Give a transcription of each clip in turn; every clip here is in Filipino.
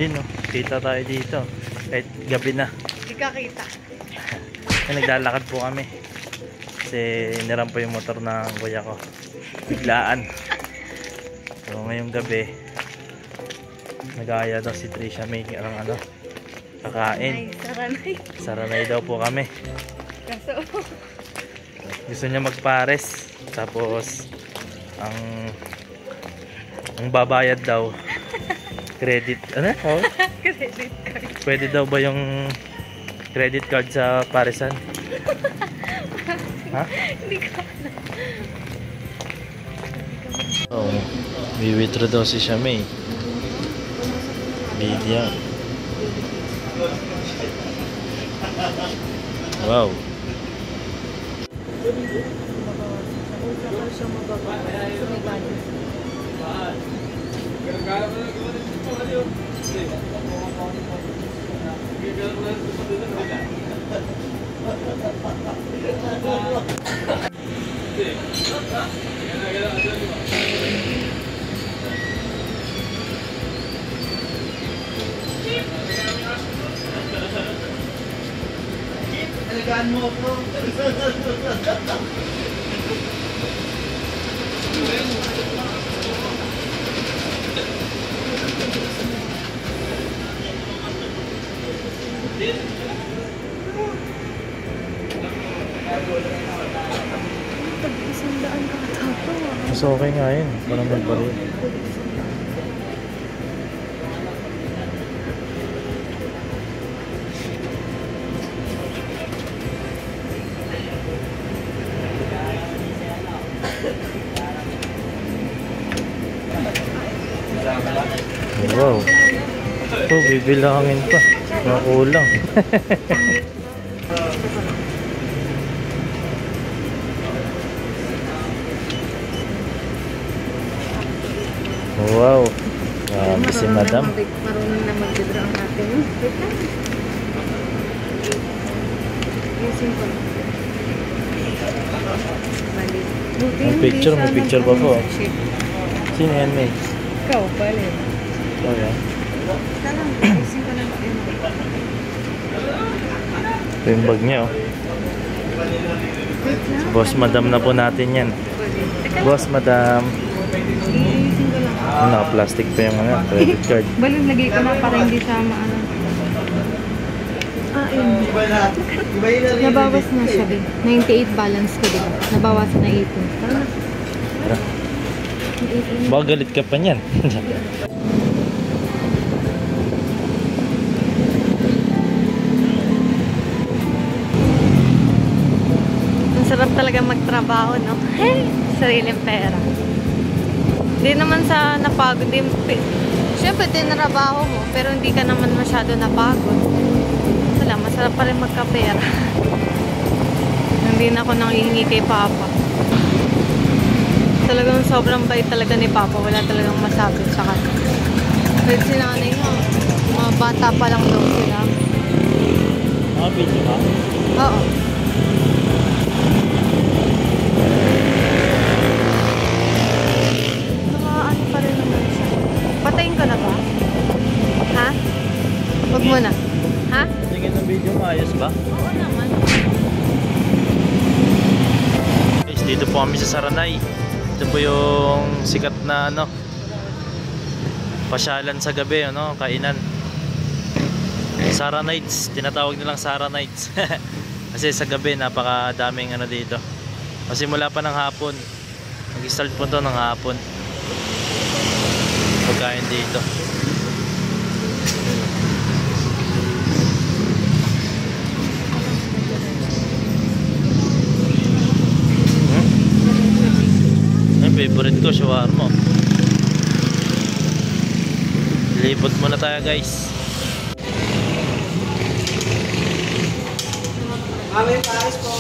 Yun no, kita tayo dito. Kahit gabi na. Hindi ka kita. Naglalakad po kami. Kasi niram po yung motor ng kuya ko. Biglaan. So ngayong gabi, nag-aaya daw si Trisha may ano, kakain. Saranay. Saranay daw po kami. Kaso, Gusto niya magpares. Tapos, ang babayad daw, credit, ano? Oh? credit card. Pwede daw ba yung credit card sa paresan? Ha? Hindi ko alam. Oh, may-withdraw daw si Shamay. Lydia. Wow. Alagaan mo ako. Tag-100 ka tato. Mas okay nga yun. Parang magbaril. Wow. Ito, bibilangin pa. Nakulang. Wow. Grabe si madam. Marunong na mag-withdraw ang natin. Wait lang. Yung simple. Bali. May picture, may picture pa po. Sino yan, May? Ikaw, bali. Oh, yan. Talang, ayusin ko na yun. Ito yung bag niya, oh. Wait lang. Boss, madam na po natin yan. Teka, Boss, madam. ayusin ko lang. Naka-plastic pa yung ano, credit card. Balon, lagay ko na para hindi siya maano. Ah, yun. Nabawas na siya, din. 98 balance ko, diba? Nabawasan na 18. Tara na. Tara. Baka galit ka pa niyan. Ang sarap talaga magtrabaho, no? Sariling pera. Hindi naman sa napagod. Siyempre, tinrabaho mo, pero hindi ka naman masyado napagod. Wala, masarap pa rin magkapera. Hindi na ako nanghihingi kay Papa. Talagang sobrang bait talaga ni Papa. Wala talagang masabi sa kanya. Kahit si nanay mo, mga bata pa lang daw sila. Mga video ka? Oo. Ano pa rin naman siya. Patayin ko na ba? Ha? Huwag mo na. Ha? Tingin ng video mo, ayos ba? Oo naman. Guys, dito po kami sa Saranay. Ito po yung sikat na ano, pasyalan sa gabi, ano, kainan. Sara Nights, tinatawag nilang Sara Nights. Kasi sa gabi napakadaming ano dito. Kasi mula pa ng hapon. Nag-start po to ng hapon. Pagkain dito. Favorite ko, shawarma. Lipot muna tayo, guys. Mami, pares po.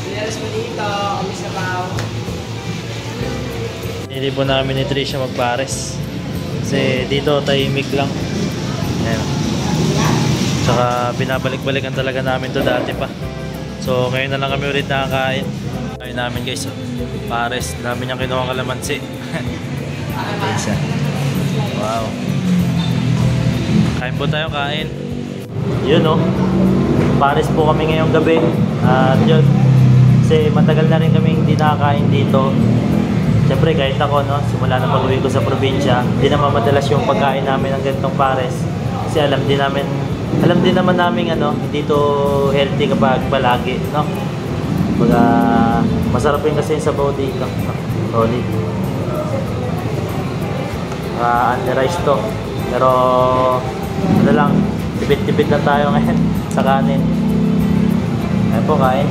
Pinares mo dito. Kami sa bao. Nilipon namin ni Trisha magpares. Kasi dito tahimik lang. Ayan. Tsaka binabalik-balikan talaga namin to dati pa. So ngayon na lang kami ulit nakakain. Kain namin, guys. Pares, dami niyang kinuha kalamansi. Wow. Kain po tayo, kain. Yun oh. Pares po kami ngayong gabi. At yun. Kasi matagal na rin kami hindi nakakain dito. Siyempre kahit ako no, simula na pag-uwi ko sa probinsya, hindi naman madalas yung pagkain namin ng ganitong pares. Kasi alam din naman namin ano, hindi to healthy kapag palagi, no? Baga, masarap yun kasi yung sabaw dito. Solid. Unli-rice to. Pero, ano lang, tipid-tipid na tayo ngayon sa kanin. Ayan po, kain.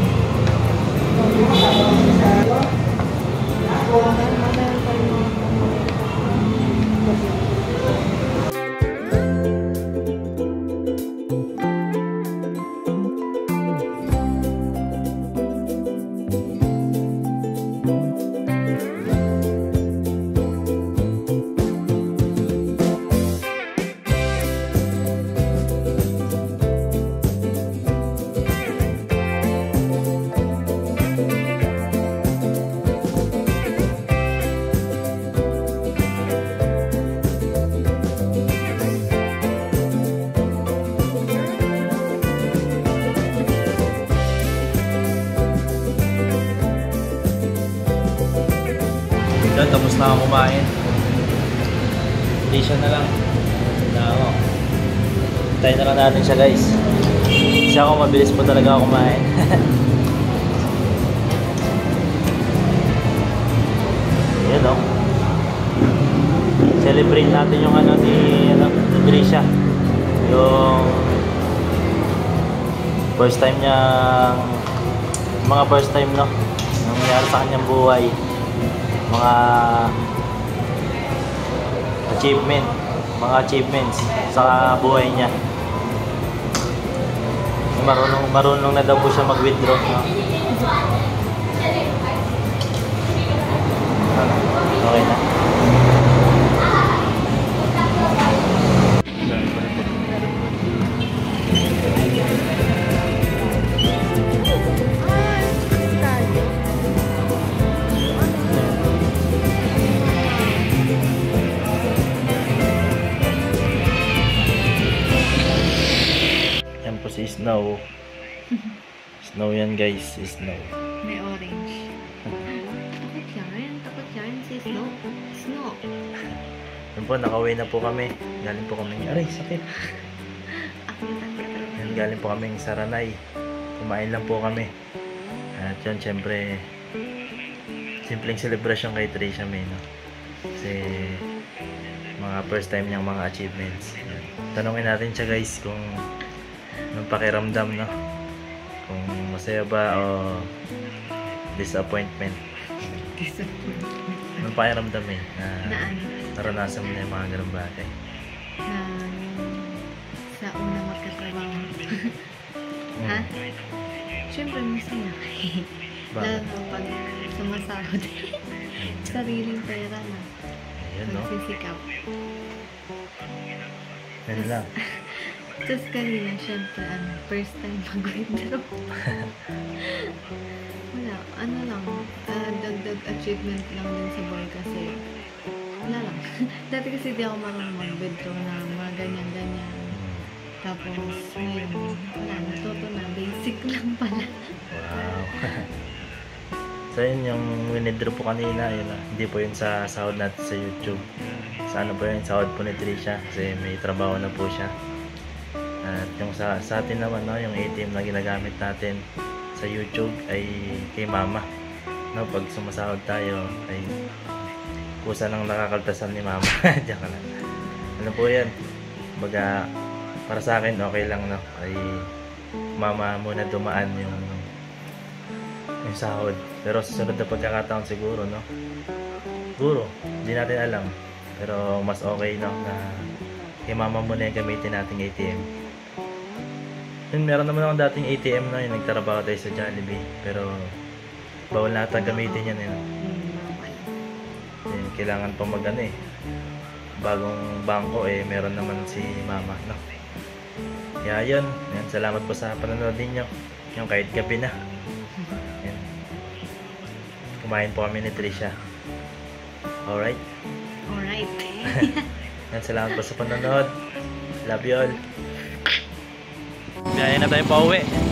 Yun, tapos na ako kumain. Hindi siya na lang. Ako. Tayo na lang natin siya guys. Kasi ako mabilis po talaga ako kumain. Yan o. Celebrate natin yung ano ni Trisha. Yung first time niya, mga first time no, nangyari sa kanyang buhay. Mga achievements sa buhay niya. Marunong na daw po siya mag-withdraw, no? Okay na. Si Snow. Snow yan guys, si Snow. May orange. Takot yan si Snow. Snow. Yun po, nakauwi na po kami. Galing po kami. Aray, sakit. Yan, galing po kami sa Ranay. Kumain lang po kami. At yun, syempre, simpleng celebration kay Trisha May, no? Kasi, mga first time niyang mga achievements. Yan. Tanungin natin siya guys kung anong pakiramdam, no? Kung masaya ba o disappointment. Anong pakiramdam eh na naranasan mo na yung mga ganong bagay? Sa una magkatrabaho. Ha? Siyempre masaya. Lalo pag sumasahod. Sariling pera na. Ayun, no? Nagsisikap. Yan lang. Tapos kanina, syempre, first time mag-withdraw. Wala, ano lang, dagdag achievement lang din sa boy kasi, wala lang. Dati kasi di ako marunong mag-withdraw na mga ganyan-ganyan. Tapos, ngayon, wala, natuto na, basic lang pala. Wow. So yun, yung withdraw po kanina, yun na. Hindi po yun sa sahod natin sa YouTube. Sa ano po yun, sahod po ni Trisha kasi may trabaho na po siya. At yung sa atin naman, no, yung ATM na ginagamit natin sa YouTube ay kay Mama. No, pag sumasahod tayo ay kusa nang nakakaltasan ni Mama. Diyan ka lang. Ano po yan? Baga, para sa akin okay lang, no, ay Mama muna dumaan yung sahod. Pero sa sunod na pagkakataon siguro, no, siguro hindi natin alam, pero mas okay, no, na kay Mama muna yung gamitin nating ATM. Yun, meron naman akong dating ATM na yung nagtrabaho tayo sa Jollibee, pero bawal na ata gamitin yan, no? Kailangan pa mag ano eh, bagong bangko eh, meron naman si Mama, no? Kaya yun, salamat po sa panonood ninyo, yung kahit gabi na. Yan. Kumain po kami ni Trisha. Alright? Alright. Yan, salamat po sa panonood. Love you all. Biyaya na tayo pa uwi.